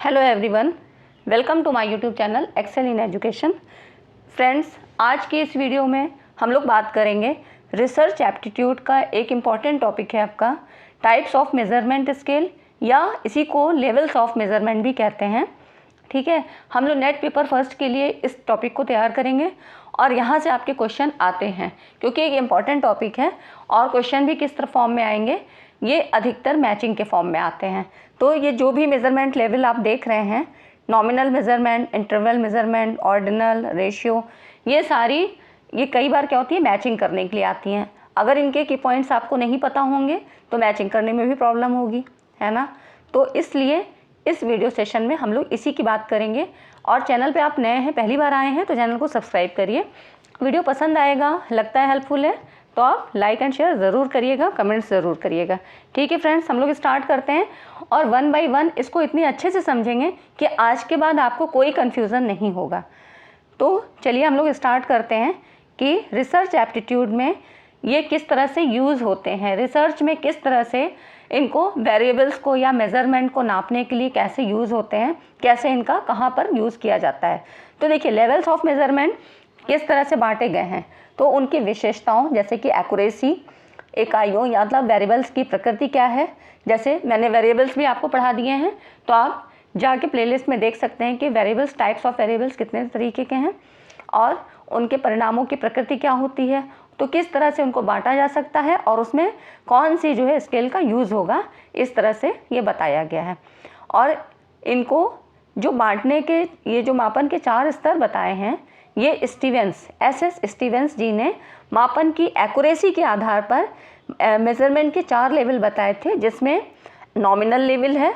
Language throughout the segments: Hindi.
Hello everyone, welcome to my YouTube channel Excel in Education. Friends, आज के इस वीडियो में हम लोग बात करेंगे रिसर्च एप्टीट्यूड का एक इम्पॉर्टेंट टॉपिक है आपका टाइप्स ऑफ मेज़रमेंट स्केल, या इसी को लेवल्स ऑफ मेज़रमेंट भी कहते हैं। ठीक है, हम लोग नेट पेपर फर्स्ट के लिए इस टॉपिक को तैयार करेंगे और यहाँ से आपके क्वेश्चन आते हैं, क्योंकि एक इम्पॉर्टेंट टॉपिक है और क्वेश्चन भी किस तरह फॉर्म में आएंगे, ये अधिकतर मैचिंग के फॉर्म में आते हैं। तो ये जो भी मेज़रमेंट लेवल आप देख रहे हैं, nominal measurement, interval measurement, ordinal, ratio, ये कई बार क्या होती है, मैचिंग करने के लिए आती हैं। अगर इनके की पॉइंट्स आपको नहीं पता होंगे तो मैचिंग करने में भी प्रॉब्लम होगी, है ना। तो इसलिए इस वीडियो सेशन में हम लोग इसी की बात करेंगे। और चैनल पे आप नए हैं, पहली बार आए हैं, तो चैनल को सब्सक्राइब करिए। वीडियो पसंद आएगा, लगता है हेल्पफुल है, तो आप लाइक एंड शेयर ज़रूर करिएगा, कमेंट्स ज़रूर करिएगा। ठीक है फ्रेंड्स, हम लोग स्टार्ट करते हैं और वन बाय वन इसको इतनी अच्छे से समझेंगे कि आज के बाद आपको कोई कन्फ्यूज़न नहीं होगा। तो चलिए हम लोग स्टार्ट करते हैं कि रिसर्च एप्टीट्यूड में ये किस तरह से यूज़ होते हैं, रिसर्च में किस तरह से इनको वेरिएबल्स को या मेज़रमेंट को नापने के लिए कैसे यूज़ होते हैं, कैसे इनका कहाँ पर यूज़ किया जाता है। तो देखिए, लेवल्स ऑफ मेज़रमेंट किस तरह से बांटे गए हैं, तो उनकी विशेषताओं जैसे कि एक्यूरेसी, इकाइयों या मतलब वेरिएबल्स की प्रकृति क्या है। जैसे मैंने वेरिएबल्स भी आपको पढ़ा दिए हैं, तो आप जाके प्लेलिस्ट में देख सकते हैं कि वेरिएबल्स, टाइप्स ऑफ वेरिएबल्स कितने तरीके के हैं और उनके परिणामों की प्रकृति क्या होती है, तो किस तरह से उनको बांटा जा सकता है और उसमें कौन सी जो है स्केल का यूज़ होगा, इस तरह से ये बताया गया है। और इनको जो बांटने के, ये जो मापन के 4 स्तर बताए हैं, ये स्टीवेंस, एस स्टीवेंस जी ने मापन की एक्यूरेसी के आधार पर मेज़रमेंट के 4 लेवल बताए थे, जिसमें नॉमिनल लेवल है,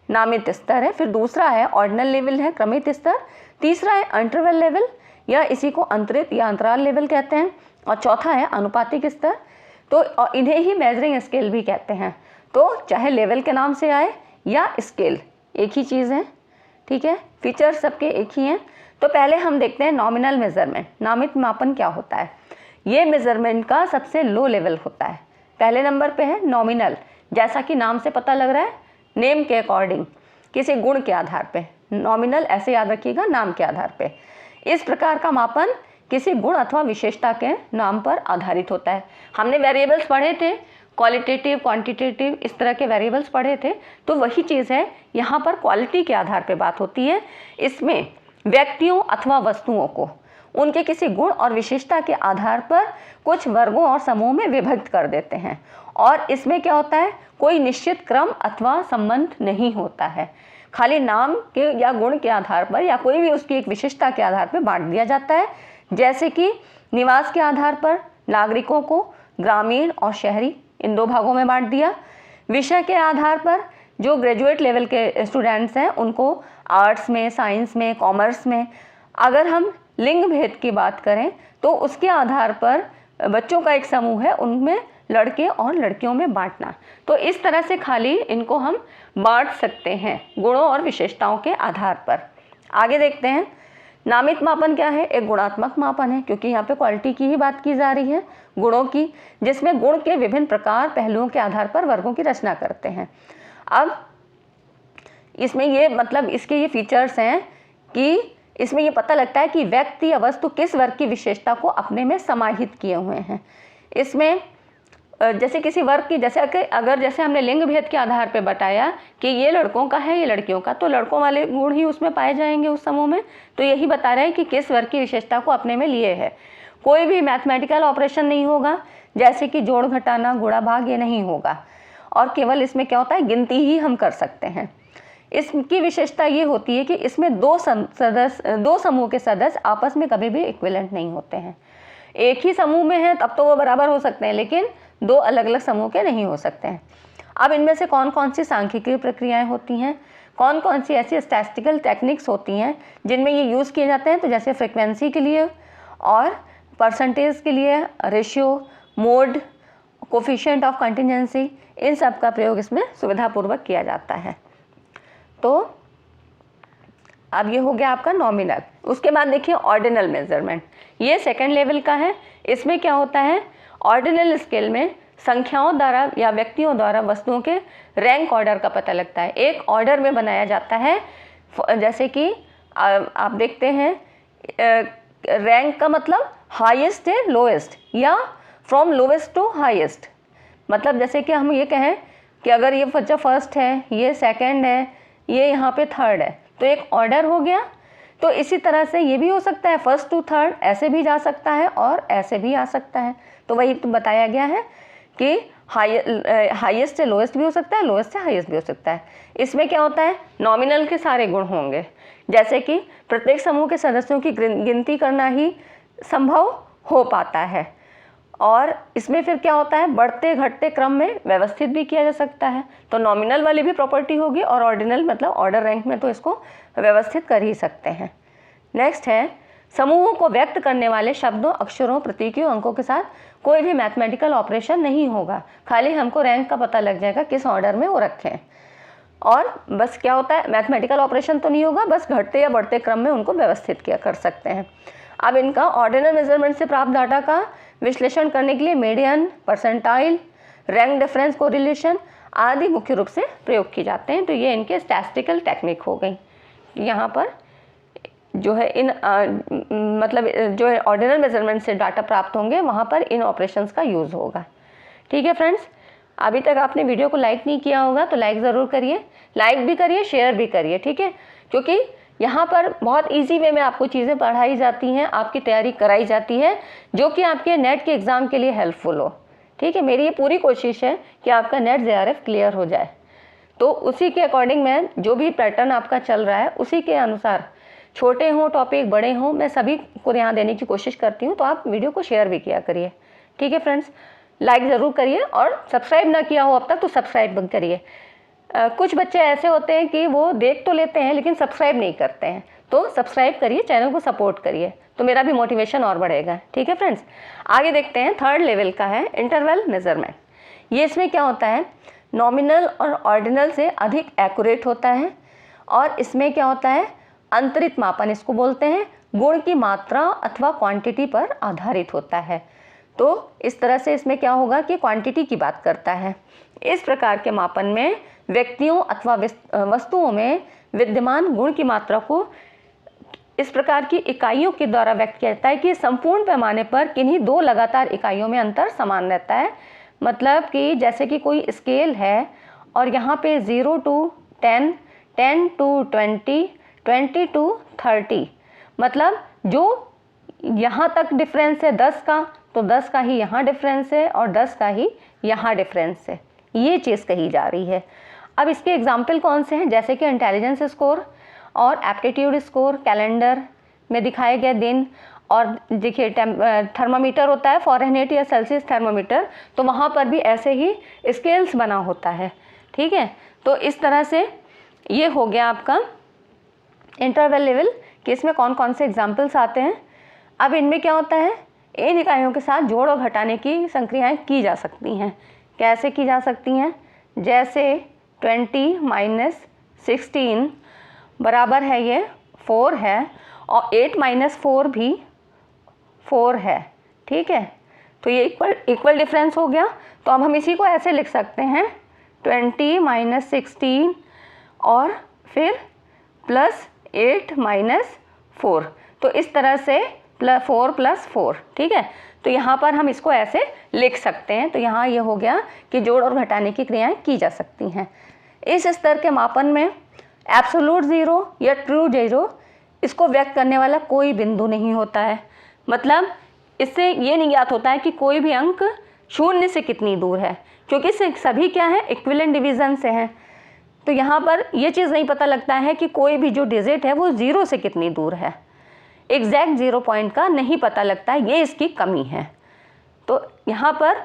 नामित स्तर है, फिर दूसरा है ऑर्डिनल लेवल है, क्रमित स्तर, तीसरा है इंटरवल लेवल या इसी को अंतरित या अंतराल लेवल कहते हैं, और चौथा है अनुपातिक स्तर। तो इन्हें ही मेजरिंग स्केल भी कहते हैं। तो चाहे लेवल के नाम से आए या स्केल, एक ही चीज़ है। ठीक है, फीचर्स सबके एक ही हैं। तो पहले हम देखते हैं नॉमिनल मेज़रमेंट, नामित मापन क्या होता है। ये मेज़रमेंट का सबसे लो लेवल होता है। पहले नंबर पे है नॉमिनल, जैसा कि नाम से पता लग रहा है, नेम के अकॉर्डिंग, किसी गुण के आधार पे। नॉमिनल ऐसे याद रखिएगा, नाम के आधार पे। इस प्रकार का मापन किसी गुण अथवा विशेषता के नाम पर आधारित होता है। हमने वेरिएबल्स पढ़े थे, क्वालिटेटिव, क्वांटिटेटिव, इस तरह के वेरिएबल्स पढ़े थे, तो वही चीज़ है यहाँ पर, क्वालिटी के आधार पे बात होती है। इसमें व्यक्तियों अथवा वस्तुओं को उनके किसी गुण और विशेषता के आधार पर कुछ वर्गों और समूह में विभक्त कर देते हैं, और इसमें क्या होता है, कोई निश्चित क्रम अथवा संबंध नहीं होता है। खाली नाम के या गुण के आधार पर या कोई भी उसकी एक विशेषता के आधार पर बांट दिया जाता है। जैसे कि निवास के आधार पर नागरिकों को ग्रामीण और शहरी, इन 2 भागों में बांट दिया। विषय के आधार पर जो ग्रेजुएट लेवल के स्टूडेंट्स हैं उनको आर्ट्स में, साइंस में, कॉमर्स में। अगर हम लिंग भेद की बात करें तो उसके आधार पर बच्चों का एक समूह है, उनमें लड़के और लड़कियों में बांटना। तो इस तरह से खाली इनको हम बांट सकते हैं गुणों और विशेषताओं के आधार पर। आगे देखते हैं, नामित मापन क्या है। एक गुणात्मक मापन है, क्योंकि यहाँ पे क्वालिटी की ही बात की जा रही है, गुणों की, जिसमें गुण के विभिन्न प्रकार, पहलुओं के आधार पर वर्गों की रचना करते हैं। अब इसमें ये मतलब इसके ये फीचर्स हैं कि इसमें ये पता लगता है कि व्यक्ति या वस्तु किस वर्ग की विशेषता को अपने में समाहित किए हुए हैं। इसमें जैसे किसी वर्ग की, जैसे अगर जैसे हमने लिंग भेद के आधार पे बताया कि ये लड़कों का है, ये लड़कियों का, तो लड़कों वाले गुण ही उसमें पाए जाएंगे उस समूह में। तो यही बता रहे हैं कि किस वर्ग की विशेषता को अपने में लिए है। कोई भी मैथमेटिकल ऑपरेशन नहीं होगा, जैसे कि जोड़ घटाना, गुणा भाग, ये नहीं होगा। और केवल इसमें क्या होता है, गिनती ही हम कर सकते हैं। इसकी विशेषता ये होती है कि इसमें 2 समूह के सदस्य आपस में कभी भी इक्विवेलेंट नहीं होते हैं। एक ही समूह में है तब तो वो बराबर हो सकते हैं, लेकिन 2 अलग अलग समूह के नहीं हो सकते हैं। अब इनमें से कौन कौन सी सांख्यिकीय प्रक्रियाएं होती हैं, कौन कौन सी ऐसी स्टैटिस्टिकल टेक्निक्स होती हैं जिनमें ये यूज़ किए जाते हैं। तो जैसे फ्रिक्वेंसी के लिए और परसेंटेज के लिए ratio, mode, coefficient of contingency, इन सब का प्रयोग इसमें सुविधापूर्वक किया जाता है। तो अब ये हो गया आपका नॉमिनल। उसके बाद देखिए ऑर्डिनल मेज़रमेंट, ये सेकंड लेवल का है। इसमें क्या होता है, ऑर्डिनल स्केल में संख्याओं द्वारा या व्यक्तियों द्वारा वस्तुओं के रैंक ऑर्डर का पता लगता है। एक ऑर्डर में बनाया जाता है, जैसे कि आप देखते हैं रैंक का मतलब हाईएस्ट है लोएस्ट, या फ्रॉम लोएस्ट टू हाईएस्ट। मतलब जैसे कि हम ये कहें कि अगर ये बच्चा फर्स्ट है, ये सेकंड है, ये यहाँ पे थर्ड है, तो एक ऑर्डर हो गया। तो इसी तरह से ये भी हो सकता है फर्स्ट टू थर्ड, ऐसे भी जा सकता है और ऐसे भी आ सकता है। तो वही तो बताया गया है कि हाईएस्ट से लोएस्ट भी हो सकता है, लोएस्ट से हाईएस्ट भी हो सकता है। इसमें क्या होता है, नॉमिनल के सारे गुण होंगे, जैसे कि प्रत्येक समूह के सदस्यों की गिनती करना ही संभव हो पाता है। और इसमें फिर क्या होता है, बढ़ते घटते क्रम में व्यवस्थित भी किया जा सकता है। तो नॉमिनल वाली भी प्रॉपर्टी होगी और ऑर्डिनल मतलब ऑर्डर रैंक में तो इसको व्यवस्थित कर ही सकते हैं। नेक्स्ट है, समूहों को व्यक्त करने वाले शब्दों, अक्षरों, प्रतीकों, अंकों के साथ कोई भी मैथमेटिकल ऑपरेशन नहीं होगा, खाली हमको रैंक का पता लग जाएगा किस ऑर्डर में वो रखें। और बस क्या होता है, मैथमेटिकल ऑपरेशन तो नहीं होगा, बस घटते या बढ़ते क्रम में उनको व्यवस्थित किया कर सकते हैं। अब इनका ऑर्डिनल मेजरमेंट से प्राप्त डाटा का विश्लेषण करने के लिए median, percentile, rank difference, correlation आदि मुख्य रूप से प्रयोग किए जाते हैं। तो ये इनके स्टैटिस्टिकल टेक्निक हो गई। यहाँ पर जो है इन मतलब जो है ऑर्डिनल मेजरमेंट से डाटा प्राप्त होंगे, वहाँ पर इन ऑपरेशंस का यूज़ होगा। ठीक है फ्रेंड्स, अभी तक आपने वीडियो को लाइक नहीं किया होगा तो लाइक ज़रूर करिए, लाइक भी करिए, शेयर भी करिए। ठीक है, क्योंकि यहाँ पर बहुत इजी वे में आपको चीज़ें पढ़ाई जाती हैं, आपकी तैयारी कराई जाती है, जो कि आपके नेट के एग्ज़ाम के लिए हेल्पफुल हो। ठीक है, मेरी ये पूरी कोशिश है कि आपका नेट JRF क्लियर हो जाए। तो उसी के अकॉर्डिंग मैं जो भी पैटर्न आपका चल रहा है उसी के अनुसार, छोटे हों टॉपिक, बड़े हों, मैं सभी को यहाँ देने की कोशिश करती हूँ। तो आप वीडियो को शेयर भी किया करिए। ठीक है फ्रेंड्स, लाइक ज़रूर करिए और सब्सक्राइब ना किया हो अब तक तो सब्सक्राइब करिए। कुछ बच्चे ऐसे होते हैं कि वो देख तो लेते हैं लेकिन सब्सक्राइब नहीं करते हैं, तो सब्सक्राइब करिए, चैनल को सपोर्ट करिए, तो मेरा भी मोटिवेशन और बढ़ेगा। ठीक है फ्रेंड्स, आगे देखते हैं। थर्ड लेवल का है इंटरवल मेजरमेंट। ये इसमें क्या होता है, नॉमिनल और ऑर्डिनल से अधिक एक्यूरेट होता है। और इसमें क्या होता है, अंतरित मापन इसको बोलते हैं, गुण की मात्रा अथवा क्वांटिटी पर आधारित होता है। तो इस तरह से इसमें क्या होगा कि क्वांटिटी की बात करता है। इस प्रकार के मापन में व्यक्तियों अथवा वस्तुओं में विद्यमान गुण की मात्रा को इस प्रकार की इकाइयों के द्वारा व्यक्त किया जाता है कि संपूर्ण पैमाने पर किन्हीं दो लगातार इकाइयों में अंतर समान रहता है। मतलब कि जैसे कि कोई स्केल है और यहाँ पे 0 to 10, 10 to 20, 20 to 30, मतलब जो यहाँ तक डिफरेंस है 10 का, तो 10 का ही यहाँ डिफरेंस है और 10 का ही यहाँ डिफरेंस है, ये चीज़ कही जा रही है। अब इसके एग्जाम्पल कौन से हैं, जैसे कि इंटेलिजेंस स्कोर और एप्टीट्यूड स्कोर, कैलेंडर में दिखाए गए दिन, और देखिए थर्मामीटर होता है, फ़ारेनहाइट या सेल्सियस थर्मामीटर, तो वहाँ पर भी ऐसे ही स्केल्स बना होता है। ठीक है, तो इस तरह से ये हो गया आपका इंटरवल लेवल कि इसमें कौन कौन से एग्जाम्पल्स आते हैं। अब इनमें क्या होता है, इन इकाइयों के साथ जोड़ और घटाने की संक्रियाएँ की जा सकती हैं। कैसे की जा सकती हैं, जैसे 20 - 16 बराबर है ये 4 है, और 8 - 4 भी 4 है। ठीक है, तो ये इक्वल डिफरेंस हो गया। तो अब हम इसी को ऐसे लिख सकते हैं 20 - 16 और फिर +8 - 4, तो इस तरह से 4 + 4। ठीक है, तो यहाँ पर हम इसको ऐसे लिख सकते हैं। तो यहाँ ये हो गया कि जोड़ और घटाने की क्रियाएं की जा सकती हैं। इस स्तर के मापन में एब्सोल्यूट ज़ीरो या ट्रू ज़ीरो इसको व्यक्त करने वाला कोई बिंदु नहीं होता है। मतलब इससे ये नहीं ज्ञात होता है कि कोई भी अंक शून्य से कितनी दूर है, क्योंकि सभी क्या है, इक्विवेलेंट डिवीज़न से हैं। तो यहाँ पर ये चीज़ नहीं पता लगता है कि कोई भी जो डिजिट है वो ज़ीरो से कितनी दूर है, एग्जैक्ट 0 पॉइंट का नहीं पता लगता है, ये इसकी कमी है। तो यहाँ पर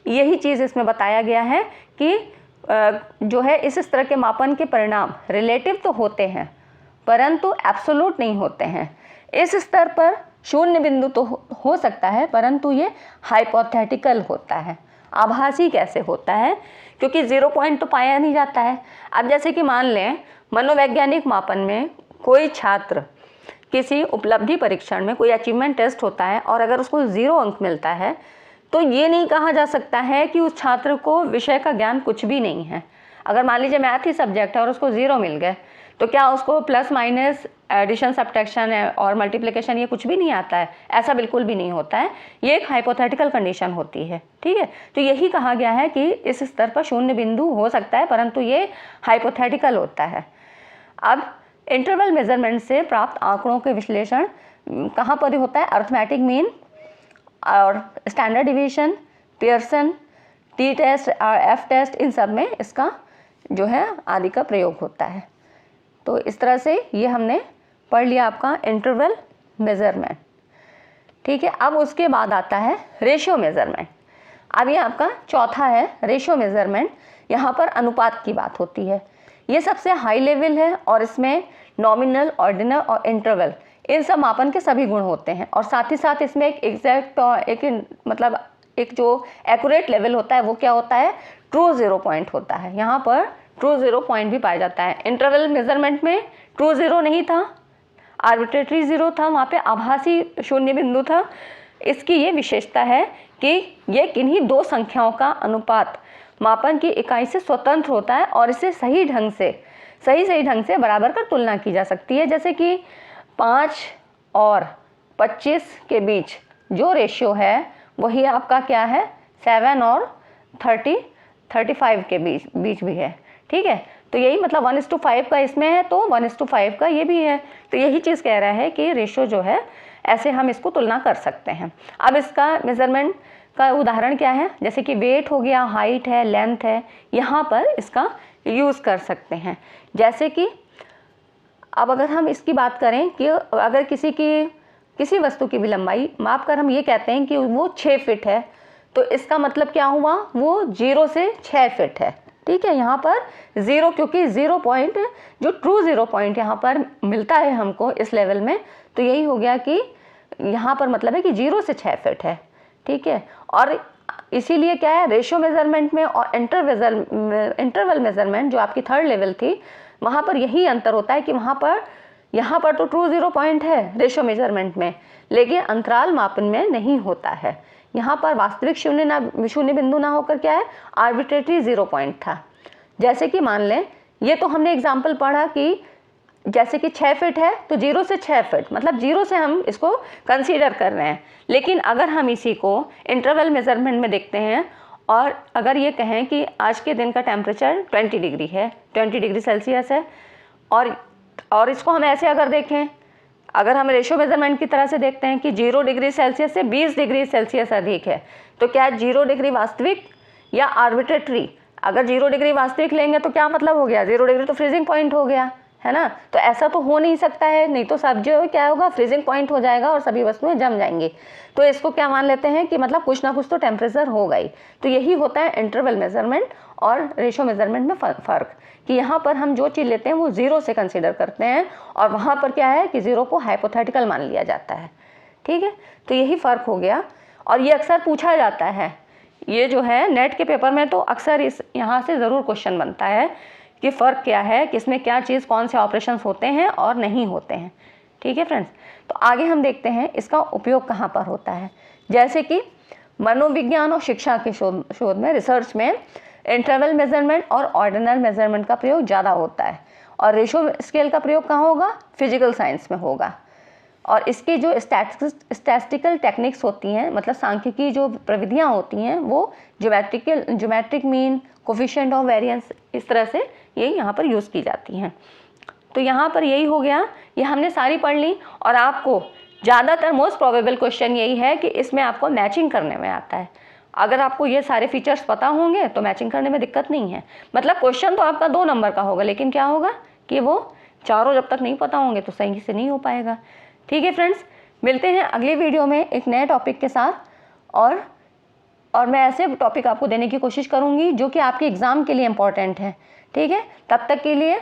यही चीज़ इसमें बताया गया है कि जो है इस तरह के मापन के परिणाम रिलेटिव तो होते हैं परंतु एब्सोल्यूट नहीं होते हैं। इस स्तर पर शून्य बिंदु तो हो सकता है परंतु ये हाइपोथेटिकल होता है, आभासी कैसे होता है, क्योंकि 0 पॉइंट तो पाया नहीं जाता है। अब जैसे कि मान लें मनोवैज्ञानिक मापन में कोई छात्र किसी उपलब्धि परीक्षण में कोई अचीवमेंट टेस्ट होता है और अगर उसको 0 अंक मिलता है तो ये नहीं कहा जा सकता है कि उस छात्र को विषय का ज्ञान कुछ भी नहीं है। अगर मान लीजिए मैथ ही सब्जेक्ट है और उसको 0 मिल गए, तो क्या उसको प्लस माइनस एडिशन सब्ट्रैक्शन है और मल्टीप्लिकेशन ये कुछ भी नहीं आता है? ऐसा बिल्कुल भी नहीं होता है। ये एक हाइपोथेटिकल कंडीशन होती है, ठीक है। तो यही कहा गया है कि इस स्तर पर शून्य बिंदु हो सकता है, परंतु ये हाइपोथेटिकल होता है। अब इंटरवल मेजरमेंट से प्राप्त आंकड़ों के विश्लेषण कहाँ पर होता है? अर्थमेटिक मीन और standard division, Pearson, T test और एफ टेस्ट, इन सब में इसका जो है आदि का प्रयोग होता है। तो इस तरह से ये हमने पढ़ लिया आपका इंटरवल मेजरमेंट, ठीक है। अब उसके बाद आता है रेशियो मेजरमेंट। अब ये आपका चौथा है रेशियो मेजरमेंट। यहाँ पर अनुपात की बात होती है। ये सबसे हाई लेवल है और इसमें नॉमिनल, ऑर्डिनल और इंटरवल, इन सब मापन के सभी गुण होते हैं। और साथ ही साथ इसमें एक एग्जैक्ट एक जो एक्यूरेट लेवल होता है वो क्या होता है? ट्रू ज़ीरो पॉइंट होता है। यहाँ पर ट्रू ज़ीरो पॉइंट भी पाया जाता है। इंटरवल मेजरमेंट में ट्रू ज़ीरो नहीं था, आर्बिट्रेटरी ज़ीरो था, वहाँ पे आभासी शून्य बिंदु था। इसकी ये विशेषता है कि ये किन्हीं दो संख्याओं का अनुपात मापन की इकाई से स्वतंत्र होता है और इसे सही ढंग से बराबर कर तुलना की जा सकती है। जैसे कि 5 और 25 के बीच जो रेशियो है वही आपका क्या है? 7 और 35 के बीच भी है, ठीक है। तो यही मतलब 1:5 का इसमें है तो 1:5 का ये भी है। तो यही चीज़ कह रहा है कि रेशियो जो है ऐसे हम इसको तुलना कर सकते हैं। अब इसका मेजरमेंट का उदाहरण क्या है? जैसे कि वेट हो गया, हाइट है, लेंथ है, यहाँ पर इसका यूज़ कर सकते हैं। जैसे कि अब अगर हम इसकी बात करें कि अगर किसी वस्तु की भी लंबाई माप कर हम ये कहते हैं कि वो 6 फीट है, तो इसका मतलब क्या हुआ? वो 0 से 6 फीट है, ठीक है। यहाँ पर 0, क्योंकि 0 पॉइंट जो ट्रू ज़ीरो पॉइंट यहाँ पर मिलता है हमको इस लेवल में, तो यही हो गया कि यहाँ पर मतलब है कि 0 से 6 फीट है, ठीक है। और इसीलिए क्या है, रेशियो मेजरमेंट में और इंटरवल मेजरमेंट जो आपकी 3rd लेवल थी, वहाँ पर यही अंतर होता है कि यहाँ पर तो ट्रू ज़ीरो पॉइंट है रेशियो मेजरमेंट में, लेकिन अंतराल मापन में नहीं होता है। यहाँ पर वास्तविक शून्य बिंदु ना होकर क्या है? आर्बिट्रेटरी ज़ीरो पॉइंट था। जैसे कि मान लें, ये तो हमने एग्जाम्पल पढ़ा कि जैसे कि 6 फीट है तो 0 से 6 फीट, मतलब 0 से हम इसको कंसीडर कर रहे हैं। लेकिन अगर हम इसी को इंटरवल मेजरमेंट में देखते हैं और अगर ये कहें कि आज के दिन का टेम्परेचर 20 डिग्री है, 20 डिग्री सेल्सियस है, और इसको हम ऐसे अगर देखें, अगर हम रेशियो मेजरमेंट की तरह से देखते हैं कि 0 डिग्री सेल्सियस से 20 डिग्री सेल्सियस अधिक है, तो क्या 0 डिग्री वास्तविक या आर्बिट्रेटरी? अगर 0 डिग्री वास्तविक लेंगे तो क्या मतलब हो गया? 0 डिग्री तो फ्रीजिंग पॉइंट हो गया, है ना। तो ऐसा तो हो नहीं सकता है, नहीं तो सब जो क्या होगा? फ्रीजिंग पॉइंट हो जाएगा और सभी वस्तुएं जम जाएंगी। तो इसको क्या मान लेते हैं कि मतलब कुछ ना कुछ तो टेम्परेचर होगा ही। तो यही होता है इंटरवल मेजरमेंट और रेशियो मेजरमेंट में फ़र्क, कि यहाँ पर हम जो चीज़ लेते हैं वो 0 से कंसीडर करते हैं और वहाँ पर क्या है कि 0 को हाइपोथेटिकल मान लिया जाता है, ठीक है। तो यही फ़र्क हो गया और ये अक्सर पूछा जाता है। ये जो है नेट के पेपर में तो अक्सर यहाँ से ज़रूर क्वेश्चन बनता है कि फ़र्क क्या है, किसमें क्या चीज़, कौन से ऑपरेशंस होते हैं और नहीं होते हैं, ठीक है फ्रेंड्स। तो आगे हम देखते हैं इसका उपयोग कहाँ पर होता है। जैसे कि मनोविज्ञान और शिक्षा के शोध में, रिसर्च में इंटरवल मेजरमेंट और ऑर्डिनल मेजरमेंट का प्रयोग ज़्यादा होता है और रेशियो स्केल का प्रयोग कहाँ होगा? फिजिकल साइंस में होगा। और इसकी जो स्टैटिस्टिकल टेक्निक्स होती हैं, मतलब सांख्यिकी जो प्रविधियाँ होती हैं, वो geometric mean, coefficient of variance, इस तरह से ये यहाँ पर यूज़ की जाती हैं। तो यहाँ पर यही हो गया, ये हमने सारी पढ़ ली। और आपको ज़्यादातर मोस्ट प्रोबेबल क्वेश्चन यही है कि इसमें आपको मैचिंग करने में आता है। अगर आपको ये सारे फीचर्स पता होंगे तो मैचिंग करने में दिक्कत नहीं है। मतलब क्वेश्चन तो आपका 2 नंबर का होगा, लेकिन क्या होगा कि वो चारों जब तक नहीं पता होंगे तो सही से नहीं हो पाएगा, ठीक है फ्रेंड्स। मिलते हैं अगली वीडियो में एक नए टॉपिक के साथ, और मैं ऐसे टॉपिक आपको देने की कोशिश करूँगी जो कि आपके एग्ज़ाम के लिए इम्पॉर्टेंट है, ठीक है। तब तक के लिए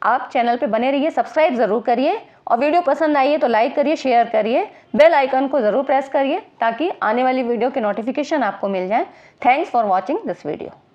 आप चैनल पे बने रहिए, सब्सक्राइब ज़रूर करिए, और वीडियो पसंद आई है तो लाइक करिए, शेयर करिए, बेल आइकन को ज़रूर प्रेस करिए ताकि आने वाली वीडियो के नोटिफिकेशन आपको मिल जाए। Thanks for watching this video.